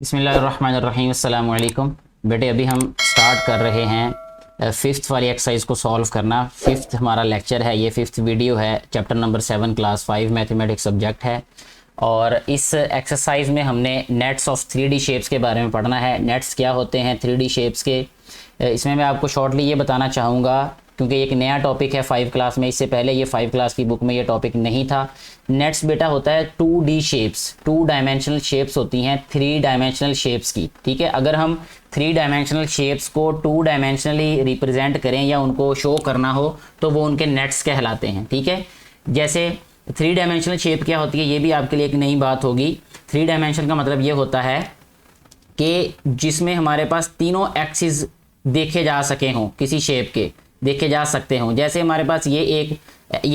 बिस्मिल्लाहिर्रहमानिर्रहीम अस्सलाम वालेकुम। बेटे अभी हम स्टार्ट कर रहे हैं फिफ्थ वाली एक्सरसाइज को सॉल्व करना। फिफ्थ हमारा लेक्चर है, ये फिफ्थ वीडियो है। Chapter number 7 class 5 mathematics subject है। और इस एक्सरसाइज में हमने नेट्स ऑफ 3D शेप्स के बारे में पढ़ना है। नेट्स क्या होते हैं 3D शेप्स के, इसमें मैं आपको शॉर्टली ये बताना चाहूँगा क्योंकि एक नया टॉपिक है 5 क्लास में। इससे पहले ये 5 क्लास की बुक में ये टॉपिक नहीं था। नेट्स बेटा होता है 2D शेप्स, 2 डायमेंशनल शेप्स होती हैं 3 डायमेंशनल शेप्स की। ठीक है, अगर हम 3 डायमेंशनल शेप्स को 2 डायमेंशनली रिप्रेजेंट करें या उनको शो करना हो तो वो उनके नेट्स कहलाते हैं। ठीक है, जैसे 3 डायमेंशनल शेप क्या होती है ये भी आपके लिए एक नई बात होगी। 3 डायमेंशन का मतलब ये होता है कि जिसमें हमारे पास तीनों एक्सिस देखे जा सके हों, किसी शेप के देखे जा सकते हों। जैसे हमारे पास ये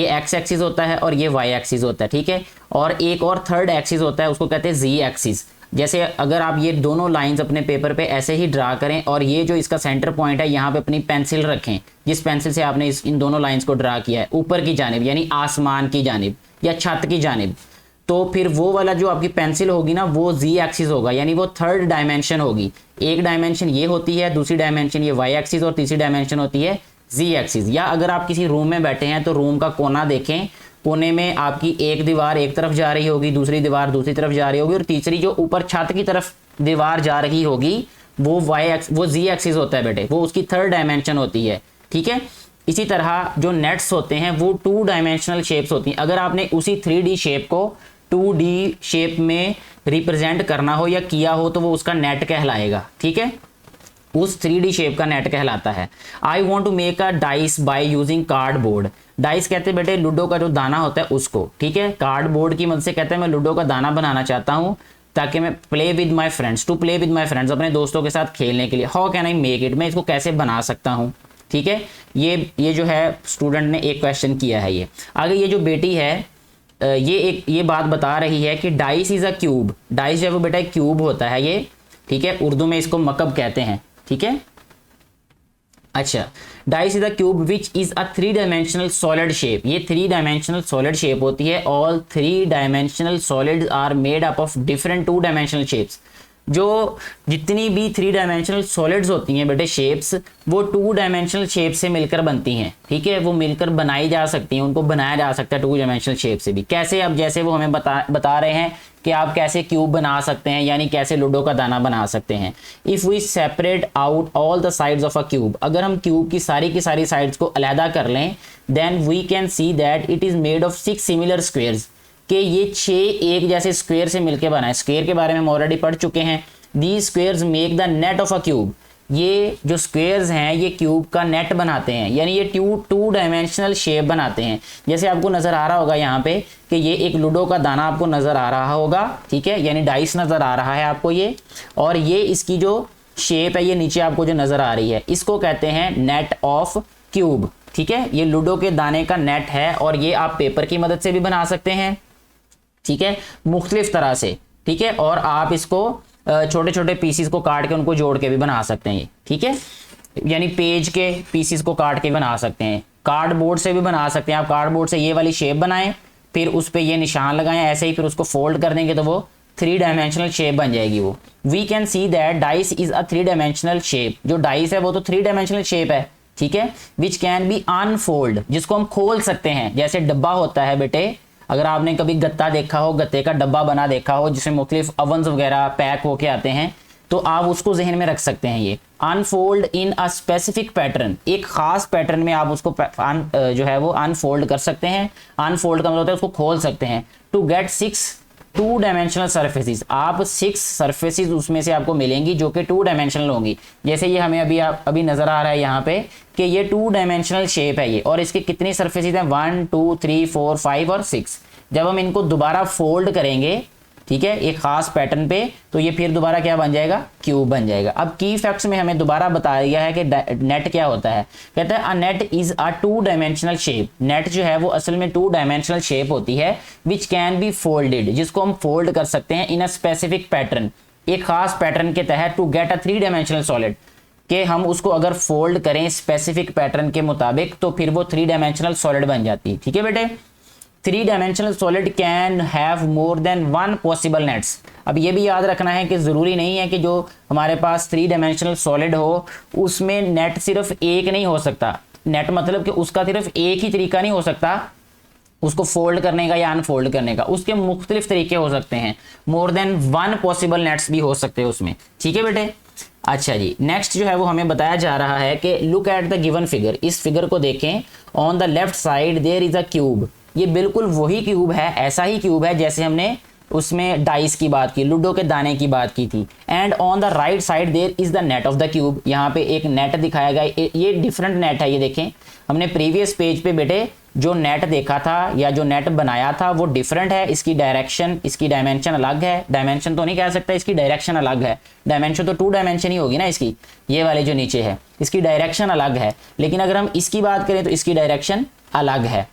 एक्स एक्सिस होता है और ये वाई एक्सिस होता है। ठीक है, और एक और थर्ड एक्सिस होता है, उसको कहते हैं जी एक्सिस। जैसे अगर आप ये दोनों लाइंस अपने पेपर पे ऐसे ही ड्रा करें और ये जो इसका सेंटर पॉइंट है यहाँ पे अपनी पेंसिल रखें, जिस पेंसिल से आपने इन दोनों लाइंस को ड्रा किया है ऊपर की जानिब यानी आसमान की जानिब या छत की जानिब, तो फिर वो वाला जो आपकी पेंसिल होगी ना वो जी एक्सिस होगा, यानी वो थर्ड डायमेंशन होगी। एक डायमेंशन ये होती है, दूसरी डायमेंशन ये वाई एक्सिस और तीसरी डायमेंशन होती है जी एक्सिस। या अगर आप किसी रूम में बैठे हैं तो रूम का कोना देखें, कोने में आपकी एक दीवार एक तरफ जा रही होगी, दूसरी दीवार दूसरी तरफ जा रही होगी और तीसरी जो ऊपर छत की तरफ दीवार जा रही होगी वो जी एक्सिस होता है बेटे, वो उसकी थर्ड डायमेंशन होती है। ठीक है, इसी तरह जो नेट्स होते हैं वो 2 डायमेंशनल शेप्स होती हैं। अगर आपने उसी 3D शेप को 2D शेप में रिप्रेजेंट करना हो या किया हो तो वो उसका नेट कहलाएगा। ठीक है, उस 3D शेप का नेट कहलाता है। I want to make a dice by using cardboard. Dice कहते हैं बेटे लूडो का जो दाना होता है उसको। ठीक है, कार्डबोर्ड की मदद से कहते हैं मैं लूडो का दाना बनाना चाहता हूँ ताकि मैं play with my friends, to play with my friends, अपने दोस्तों के साथ खेलने के लिए। How can I make it, मैं इसको कैसे बना सकता हूँ। ठीक है, ये जो है स्टूडेंट ने एक क्वेश्चन किया है। ये आगे ये जो बेटी है ये बात बता रही है कि dice is a cube. Dice जो है वो बेटा एक क्यूब होता है ये। ठीक है, उर्दू में इसको मकब कहते हैं। ठीक है, अच्छा, dice is a cube which is a 3 dimensional solid shape. ये 3 डायमेंशनल सॉलिड शेप होती है। All 3 dimensional solids are made up of different 2 dimensional shapes. जो जितनी भी 3 डायमेंशनल सॉलिड्स होती हैं बेटे शेप्स, वो 2 डायमेंशनल शेप से मिलकर बनती हैं। ठीक है, वो मिलकर बनाई जा सकती हैं, उनको बनाया जा सकता है 2 डायमेंशनल शेप से भी। कैसे, अब जैसे वो हमें बता रहे हैं कि आप कैसे क्यूब बना सकते हैं, यानी कैसे लूडो का दाना बना सकते हैं। If we separate out all the sides of a cube, अगर हम क्यूब की सारी साइड्स को अलहदा कर लें, then we can see that it is made of 6 similar squares, कि ये 6 एक जैसे स्क्वेयर से मिलकर बना है। स्क्वेयर के बारे में हम ऑलरेडी पढ़ चुके हैं। These squares make the net of a cube. ये जो स्क्वेयर्स हैं ये क्यूब का नेट बनाते हैं, यानी ये 2 डायमेंशनल शेप बनाते हैं। जैसे आपको नज़र आ रहा होगा यहाँ पे कि ये एक लूडो का दाना आपको नज़र आ रहा होगा। ठीक है, यानी डाइस नज़र आ रहा है आपको ये, और ये इसकी जो शेप है ये नीचे आपको जो नज़र आ रही है इसको कहते हैं नेट ऑफ क्यूब। ठीक है, ये लूडो के दाने का नेट है और ये आप पेपर की मदद से भी बना सकते हैं। ठीक है, मुख्तलिफ तरह से। ठीक है, और आप इसको छोटे छोटे पीसीस को काट के उनको जोड़ के भी बना सकते हैं। ठीक है, यानी पेज के पीसीस को काट के बना सकते हैं। कार्डबोर्ड से भी बना सकते हैं। आप कार्डबोर्ड से ये वाली शेप बनाएं, फिर उस पर ये निशान लगाएं ऐसे ही, फिर उसको फोल्ड कर देंगे तो वो 3 डायमेंशनल शेप बन जाएगी वो। We can see that dice is a 3 dimensional shape. जो डाइस है वो तो 3 डायमेंशनल शेप है। ठीक है, विच कैन बी अनफोल्ड, जिसको हम खोल सकते हैं। जैसे डब्बा होता है बेटे, अगर आपने कभी गत्ता देखा हो, गत्ते का डब्बा बना देखा हो जिसमें मुख्तलिफ अवन्स वगैरह पैक होके आते हैं, तो आप उसको जहन में रख सकते हैं। ये unfold in a specific pattern, एक खास पैटर्न में आप उसको जो है वो अनफोल्ड कर सकते हैं। अनफोल्ड का मतलब होता है उसको खोल सकते हैं। टू गेट 6 2 डायमेंशनल सर्फेसिस, आप 6 सर्फेसिस उसमें से आपको मिलेंगी जो कि 2 डायमेंशनल होंगी। जैसे ये हमें अभी नजर आ रहा है यहाँ पे कि ये 2 डायमेंशनल शेप है ये, और इसके कितनी सर्फेसिस हैं 1 2 3 4 5 और 6। जब हम इनको दोबारा फोल्ड करेंगे, ठीक है, एक खास पैटर्न पे, तो ये फिर दोबारा क्या बन जाएगा, क्यूब बन जाएगा। अब की फैक्ट्स में हमें दोबारा बता दिया है कि नेट क्या होता है। कहता है a net is a 2 dimensional shape. Net जो है वो असल में 2 डायमेंशनल शेप होती है विच कैन बी फोल्डेड, जिसको हम फोल्ड कर सकते हैं इन अ स्पेसिफिक पैटर्न, एक खास पैटर्न के तहत। To get a 3 dimensional solid, कि हम उसको अगर फोल्ड करें स्पेसिफिक पैटर्न के मुताबिक तो फिर वो 3 डायमेंशनल सॉलिड बन जाती है। ठीक है बेटे, three dimensional solid can have more than one possible nets. अब ये भी याद रखना है कि ज़रूरी नहीं है कि जो हमारे पास थ्री डायमेंशनल सॉलिड हो उसमें नेट सिर्फ एक नहीं हो सकता। नेट मतलब कि उसका सिर्फ एक ही तरीका नहीं हो सकता उसको फोल्ड करने का या अनफोल्ड करने का, उसके मुख्तलिफ तरीके हो सकते हैं। More than one possible nets भी हो सकते हैं उसमें। ठीक है बेटे। अच्छा जी, नेक्स्ट जो है वो हमें बताया जा रहा है कि look at the given figure. इस फिगर को देखें। On the left side there is a cube. ये बिल्कुल वही क्यूब है, ऐसा ही क्यूब है जैसे हमने उसमें डाइस की बात की, लूडो के दाने की बात की थी। And on the right side there is the net of the cube. यहाँ पे एक नेट दिखाया गया, ये डिफरेंट नेट है। ये देखें, हमने प्रीवियस पेज पे बेटे जो नेट देखा था या जो नेट बनाया था वो डिफरेंट है। इसकी डायरेक्शन, इसकी डायमेंशन अलग है। डायमेंशन तो नहीं कह सकता, इसकी डायरेक्शन अलग है। डायमेंशन तो 2 डायमेंशन ही होगी ना इसकी, ये वाले जो नीचे है इसकी डायरेक्शन अलग है। लेकिन अगर हम इसकी बात करें तो इसकी डायरेक्शन अलग है।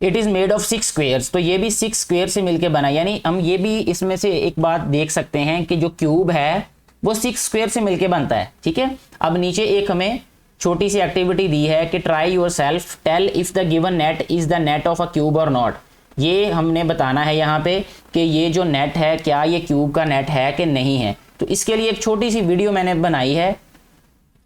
It is made of 6 squares. तो ये भी 6 स्क्वेयर से मिलकर बना, यानी हम ये भी इसमें से एक बात देख सकते हैं कि जो क्यूब है वो 6 स्क्वेयर से मिलकर बनता है। ठीक है। अब नीचे एक हमें छोटी सी एक्टिविटी दी है कि try yourself tell if the given net is the net of a cube और नॉट। ये हमने बताना है यहाँ पे कि ये जो नेट है क्या ये क्यूब का नेट है कि नहीं है। तो इसके लिए एक छोटी सी वीडियो मैंने बनाई है।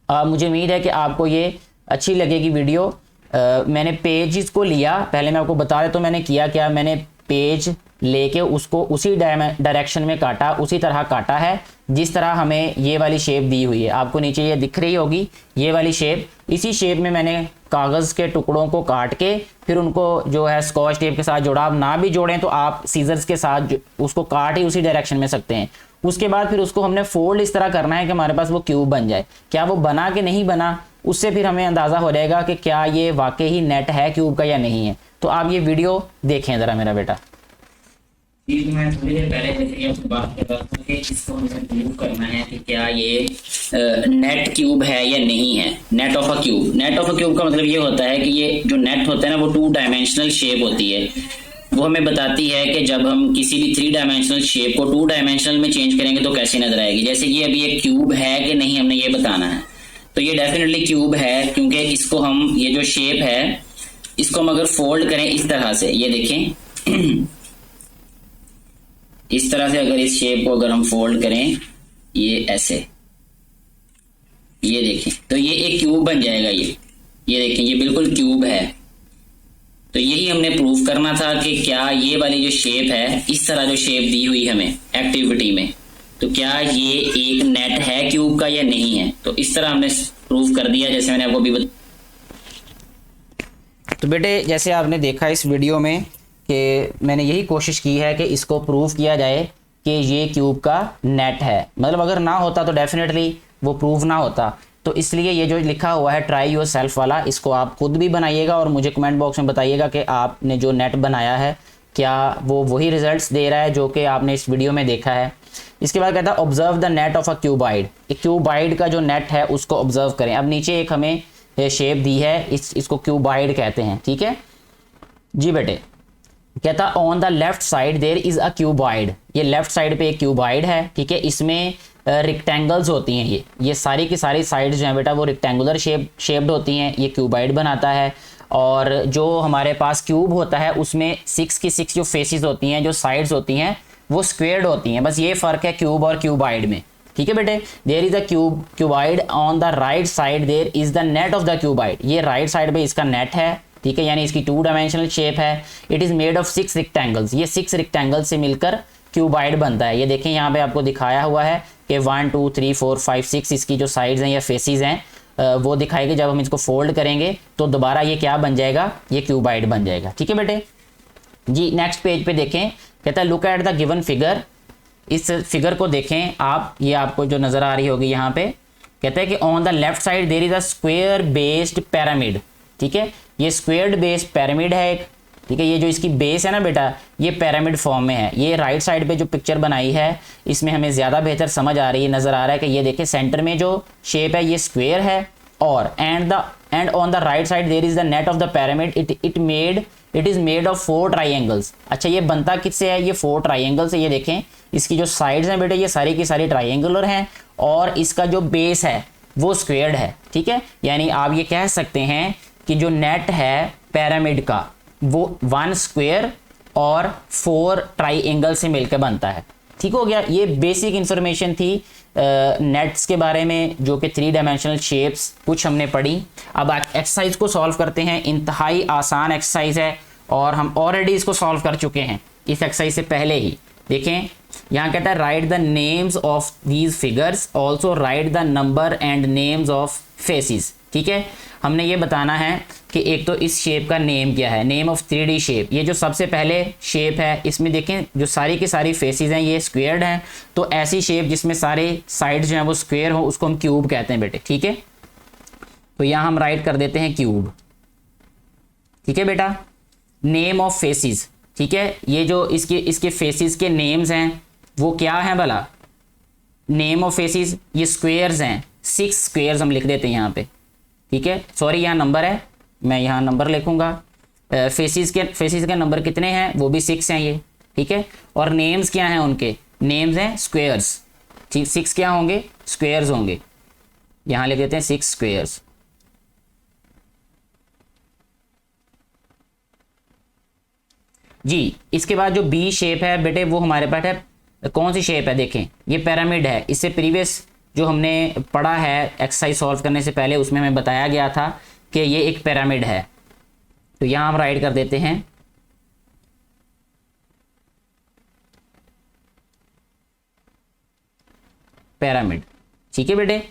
मुझे उम्मीद है कि आपको ये अच्छी लगेगी वीडियो। मैंने पेज को लिया, पहले मैं आपको बता देता हूँ मैंने किया क्या। मैंने पेज लेके उसको उसी डायरेक्शन में काटा, उसी तरह काटा है जिस तरह हमें ये वाली शेप दी हुई है। आपको नीचे ये दिख रही होगी ये वाली शेप। इसी शेप में मैंने कागज़ के टुकड़ों को काट के फिर उनको जो है स्कॉच टेप के साथ जोड़ा। आप ना भी जोड़ें तो आप सीजर्स के साथ उसको काट ही उसी डायरेक्शन में सकते हैं। उसके बाद फिर उसको हमने फोल्ड इस तरह करना है कि हमारे पास वो क्यूब बन जाए। क्या वो बना कि नहीं बना, उससे फिर हमें अंदाज़ा हो जाएगा कि क्या ये वाकई ही नेट है क्यूब का या नहीं है। तो आप ये वीडियो देखें ज़रा मेरा बेटा। मैं थोड़ी देर पहले जैसे आपको बात कर रहा था कि इसको हमें प्रूव करना है कि क्या ये नेट क्यूब है या नहीं है। Net of a cube, net of a cube का मतलब ये होता है कि ये जो नेट होता है ना वो 2 डायमेंशनल शेप होती है। वो हमें बताती है कि जब हम किसी भी 3 डायमेंशनल शेप को 2 डायमेंशनल में चेंज करेंगे तो कैसे नजर आएगी। जैसे ये अभी एक क्यूब है कि नहीं हमने ये बताना है। तो ये डेफिनेटली क्यूब है क्योंकि इसको हम, ये जो शेप है इसको हम अगर फोल्ड करें इस तरह से, ये देखें इस तरह से अगर इस शेप को अगर हम फोल्ड करें ये ऐसे, ये देखें तो ये एक क्यूब बन जाएगा। ये देखें ये बिल्कुल क्यूब है। तो यही हमने प्रूव करना था कि क्या ये वाली जो शेप है, इस तरह जो शेप दी हुई हमें एक्टिविटी में, तो क्या ये एक नेट है क्यूब का या नहीं है। तो इस तरह हमने प्रूव कर दिया जैसे मैंने आपको अभी तो बेटे जैसे आपने देखा इस वीडियो में कि मैंने यही कोशिश की है कि इसको प्रूव किया जाए कि ये क्यूब का नेट है। मतलब अगर ना होता तो डेफिनेटली वो प्रूव ना होता। तो इसलिए ये जो लिखा हुआ है ट्राई योर सेल्फ वाला, इसको आप खुद भी बनाइएगा और मुझे कमेंट बॉक्स में बताइएगा कि आपने जो नेट बनाया है क्या वो वही रिजल्ट्स दे रहा है जो कि आपने इस वीडियो में देखा है। इसके बाद कहता है observe the net of a cuboid. एक क्यूबाइड का जो नेट है उसको ऑब्जर्व करें। अब नीचे एक हमें शेप दी है, इसको क्यूबाइड कहते हैं। ठीक है जी बेटे। कहता on the left side there is a cuboid. ये लेफ्ट साइड पे एक क्यूबाइड है। ठीक है। इसमें रेक्टेंगल्स होती हैं। ये सारी की सारी साइड्स जो हैं बेटा वो रेक्टेंगुलर शेप्ड होती हैं। ये क्यूबाइड बनाता है। और जो हमारे पास क्यूब होता है उसमें 6 की 6 जो फेसेस होती हैं, जो साइड्स होती हैं वो स्क्वेयर्ड होती हैं। बस ये फ़र्क है क्यूब और क्यूबाइड में। ठीक है बेटे। There is a cuboid on the right side there is the net of the cuboid. ये राइट साइड पे इसका नेट है। ठीक है। यानी इसकी 2 डायमेंशनल शेप है। It is made of 6 rectangles. ये 6 रेक्टेंगल्स से मिलकर क्यूबाइड बनता है। ये देखें यहाँ पे आपको दिखाया हुआ है कि 1 2 3 4 5 6 इसकी जो साइड्स हैं या फेसेस हैं वो दिखाएगी। जब हम इसको फोल्ड करेंगे तो दोबारा ये क्या बन जाएगा, ये क्यूबाइड बन जाएगा। ठीक है बेटे जी। नेक्स्ट पेज पे देखें, कहता है look at the given figure. इस फिगर को देखें आप, ये आपको जो नज़र आ रही होगी यहाँ पे, कहता है कि on the left side there is a square based pyramid. ठीक है। ये स्क्वेयर्ड बेस पिरामिड है एक। ठीक है। ये जो इसकी बेस है ना बेटा ये पिरामिड फॉर्म में है। ये राइट साइड पे जो पिक्चर बनाई है इसमें हमें ज़्यादा बेहतर समझ आ रही है, नज़र आ रहा है कि ये देखिए सेंटर में जो शेप है ये स्क्वेयर है और and on the right side there is the net of the pyramid. It is made of 4 triangles. अच्छा ये बनता किससे है, ये 4 ट्राइंगल से। ये देखें इसकी जो साइड्स हैं बेटे ये सारी की सारी ट्राइंगुलर हैं और इसका जो बेस है वो स्क्वेयर्ड है। ठीक है। यानी आप ये कह सकते हैं कि जो नेट है पिरामिड का वो 1 स्क्वायर और 4 ट्राइंगल से मिलकर बनता है। ठीक हो गया। ये बेसिक इंफॉर्मेशन थी नेट्स के बारे में, जो कि 3 डायमेंशनल शेप्स कुछ हमने पढ़ी। अब एक्सरसाइज को सॉल्व करते हैं। इंतहाई आसान एक्सरसाइज है और हम ऑलरेडी इसको सॉल्व कर चुके हैं इस एक्सरसाइज से पहले ही। देखें यहाँ कहता है right the names of these figures, also right the number and names of faces. ठीक है, हमने ये बताना है कि एक तो इस शेप का नेम क्या है, नेम ऑफ 3D शेप। ये जो सबसे पहले शेप है इसमें देखें जो सारी की सारी फेसिस हैं ये स्क्वेयर्ड हैं, तो ऐसी शेप जिसमें सारे साइड्स जो हैं वो स्क्वेयर हो उसको हम क्यूब कहते हैं बेटे। ठीक है, तो यहाँ हम राइट कर देते हैं क्यूब। ठीक है बेटा, नेम ऑफ फेसिस। ठीक है, ये जो इसके फेसिस के नेम्स हैं वो क्या हैं भला, नेम ऑफ फेसिस ये स्क्वेयर्स हैं, 6 स्क्वेयर्स हम लिख देते हैं यहाँ पे। ठीक है, सॉरी यहाँ नंबर है, मैं यहाँ नंबर लिखूंगा। फेसिस के नंबर कितने हैं, वो भी 6 हैं ये। ठीक है, और नेम्स क्या हैं उनके, नेम्स हैं स्क्वेयर्स। ठीक, 6 क्या होंगे, स्क्वेयर्स होंगे। यहाँ लिख देते हैं 6 स्क्वेयर्स। जी, इसके बाद जो बी शेप है बेटे वो हमारे पास है, कौन सी शेप है, देखें ये पिरामिड है। इससे प्रीवियस जो हमने पढ़ा है एक्सरसाइज सॉल्व करने से पहले उसमें हमें बताया गया था कि ये एक पिरामिड है। तो यहाँ हम राइट कर देते हैं पिरामिड। ठीक है बेटे।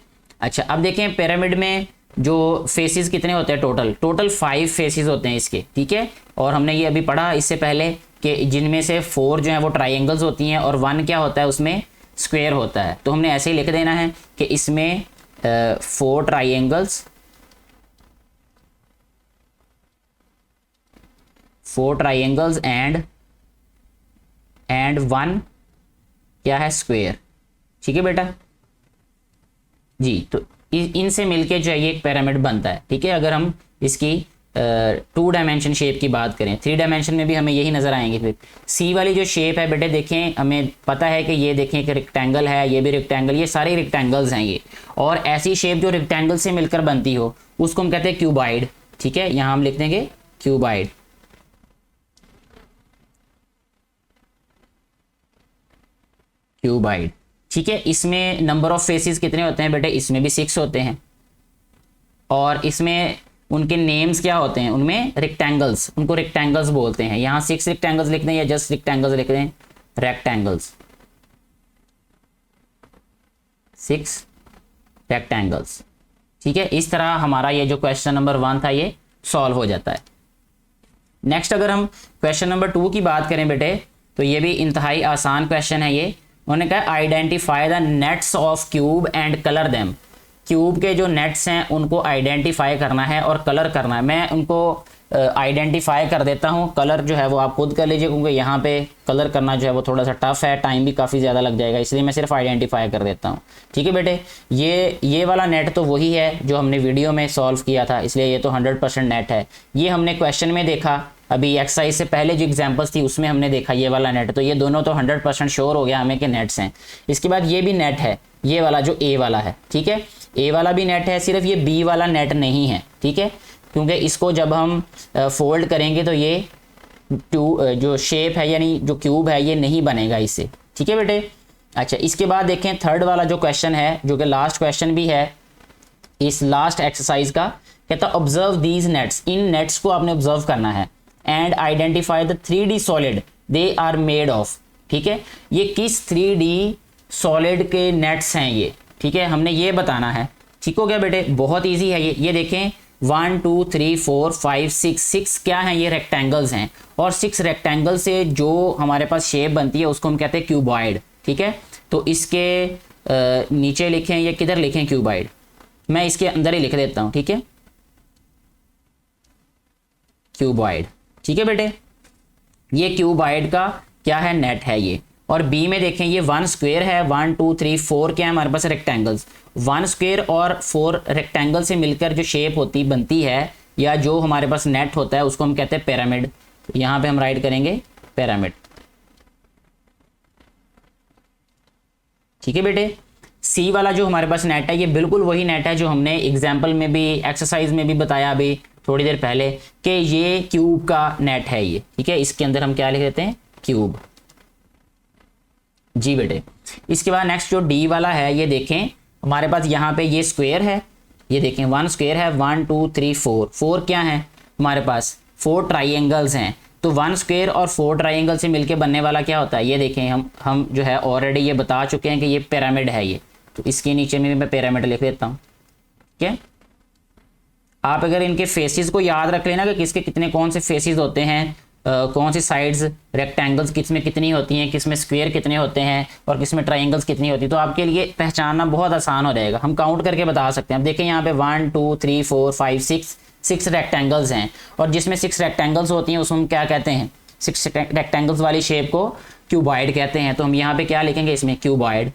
अच्छा, अब देखें पिरामिड में जो फेसिस कितने होते हैं, टोटल 5 फेसिस होते हैं इसके। ठीक है, और हमने ये अभी पढ़ा इससे पहले कि जिनमें से 4 जो है वो ट्राइंगल्स होती हैं और 1 क्या होता है उसमें स्क्वायर होता है। तो हमने ऐसे ही लिख देना है कि इसमें 4 ट्राइंगल्स, 4 ट्राइंगल्स एंड 1 क्या है, स्क्वायर। ठीक है बेटा जी, तो इनसे मिलके जो है ये एक पिरामिड बनता है। ठीक है, अगर हम इसकी 2 डायमेंशन शेप की बात करें, 3 डायमेंशन में भी हमें यही नज़र आएंगे। फिर सी वाली जो शेप है बेटे देखें, हमें पता है कि ये देखें कि रेक्टेंगल है, ये भी रेक्टेंगल, ये सारे रेक्टेंगल्स हैं ये। और ऐसी शेप जो रेक्टेंगल से मिलकर बनती हो उसको हम कहते हैं क्यूबाइड। ठीक है, यहाँ हम लिख देंगे क्यूबाइड। क्यूबाइड। ठीक है, इसमें नंबर ऑफ फेसिस कितने होते हैं बेटे, इसमें भी 6 होते हैं। और इसमें उनके नेम्स क्या होते हैं, उनमें रेक्टेंगल्स, उनको रेक्टेंगल्स बोलते हैं। यहाँ 6 रेक्टेंगल्स लिख दें या जस्ट रेक्टेंगल्स लिख दें, रेक्टेंगल्स, 6 रेक्टेंगल्स। ठीक है, इस तरह हमारा ये जो क्वेश्चन नंबर 1 था ये सॉल्व हो जाता है। नेक्स्ट अगर हम क्वेश्चन नंबर 2 की बात करें बेटे, तो ये भी इंतहाई आसान क्वेश्चन है ये। उन्होंने कहा identify the nets of cube and colour them. Cube के जो नेट्स हैं उनको आइडेंटिफाई करना है और कलर करना है। मैं उनको आइडेंटिफाई कर देता हूँ, कलर जो है वो आप खुद कर लीजिए, क्योंकि यहाँ पे कलर करना जो है वो थोड़ा सा टफ है, टाइम भी काफ़ी ज़्यादा लग जाएगा, इसलिए मैं सिर्फ आइडेंटिफाई कर देता हूँ। ठीक है बेटे, ये वाला नेट तो वही है जो हमने वीडियो में सॉल्व किया था, इसलिए ये तो 100% नेट है। ये हमने क्वेश्चन में देखा, अभी एक्सरसाइज से पहले जो एग्जांपल्स थी उसमें हमने देखा ये वाला नेट, तो ये दोनों तो 100% श्योर हो गया हमें कि नेट्स हैं। इसके बाद ये भी नेट है, ये वाला जो ए वाला है। ठीक है, ए वाला भी नेट है, सिर्फ ये बी वाला नेट नहीं है। ठीक है, क्योंकि इसको जब हम फोल्ड करेंगे तो ये जो शेप है यानी जो क्यूब है ये नहीं बनेगा इससे। ठीक है बेटे। अच्छा, इसके बाद देखें थर्ड वाला जो क्वेश्चन है, जो कि लास्ट क्वेश्चन भी है इस लास्ट एक्सरसाइज का, कहता ऑब्जर्व दीज नेट्स। इन नेट्स को आपने ऑब्जर्व करना है and identify the 3D solid they are made of. ठीक है, ये किस 3D सॉलिड के नेट्स हैं ये। ठीक है, हमने ये बताना है। ठीक हो गया बेटे, बहुत इजी है ये देखें 1 2 3 4 5 6 क्या हैं, ये रेक्टेंगल्स हैं, और 6 रेक्टेंगल से जो हमारे पास शेप बनती है उसको हम कहते हैं क्यूबॉइड। ठीक है, तो इसके नीचे लिखें या किधर लिखें क्यूबॉइड, मैं इसके अंदर ही लिख देता हूँ। ठीक है, क्यूबॉइड। ठीक है बेटे, ये क्यूबॉइड का क्या है, नेट है ये। और बी में देखें ये 1 स्क्वायर है, 1 2 3 4 क्या है हमारे पास रेक्टेंगल्स। 1 स्क्वायर और 4 रेक्टेंगल से मिलकर जो शेप बनती है या जो हमारे पास नेट होता है उसको हम कहते हैं पिरामिड। यहाँ पे हम राइट करेंगे पिरामिड। ठीक है बेटे, सी वाला जो हमारे पास नेट है ये बिल्कुल वही नेट है जो हमने एग्जाम्पल में भी एक्सरसाइज में भी बताया अभी थोड़ी देर पहले कि ये क्यूब का नेट है ये, ठीक है। इसके अंदर हम क्या लिख देते हैं, क्यूब। जी बेटे, इसके बाद नेक्स्ट जो डी वाला है, ये देखें हमारे पास यहाँ पे ये स्क्वायर है, ये देखें 1 स्क्वायर है, 1 2 3 4, 4 क्या है हमारे पास, 4 ट्राइंगल्स हैं। तो 1 स्क्वायर और 4 ट्राइंगल से मिलके बनने वाला क्या होता है, ये देखें हम जो है ऑलरेडी ये बता चुके हैं कि ये पिरामिड है ये। तो इसके नीचे में मैं पिरामिड लिख देता हूँ, ठीक है। आप अगर इनके फेसेस को याद रख लेना कि किसके कितने कौन से फेसेस होते हैं, कौन सी साइड्स रेक्टेंगल्स किस में कितनी होती हैं, किस में स्क्वायर कितने होते हैं और किस में ट्राइंगल्स कितनी होती है, तो आपके लिए पहचानना बहुत आसान हो जाएगा। हम काउंट करके बता सकते हैं। अब देखें यहाँ पे 1 2 3 4 5 6 रेक्टेंगल्स हैं, और जिसमें 6 रेक्टेंगल्स होती हैं उसमें हम क्या कहते हैं, 6 रेक्टेंगल्स वाली शेप को क्यूबॉइड कहते हैं। तो हम यहाँ पे क्या लिखेंगे इसमें, क्यूबॉइड।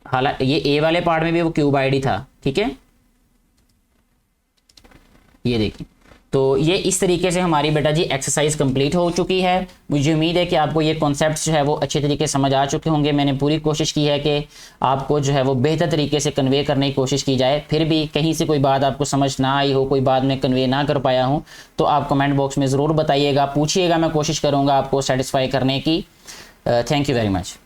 हालांकि ये ए वाले पार्ट में भी वो क्यूबॉइड ही था, ठीक है। ये देखिए, तो ये इस तरीके से हमारी बेटा जी एक्सरसाइज कंप्लीट हो चुकी है। मुझे उम्मीद है कि आपको ये कॉन्सेप्ट्स जो है वो अच्छे तरीके से समझ आ चुके होंगे। मैंने पूरी कोशिश की है कि आपको जो है वो बेहतर तरीके से कन्वे करने की कोशिश की जाए। फिर भी कहीं से कोई बात आपको समझ ना आई हो, कोई बात मैं कन्वे ना कर पाया हूँ, तो आप कमेंट बॉक्स में ज़रूर बताइएगा, पूछिएगा, मैं कोशिश करूँगा आपको सेटिस्फाई करने की। Thank you very much.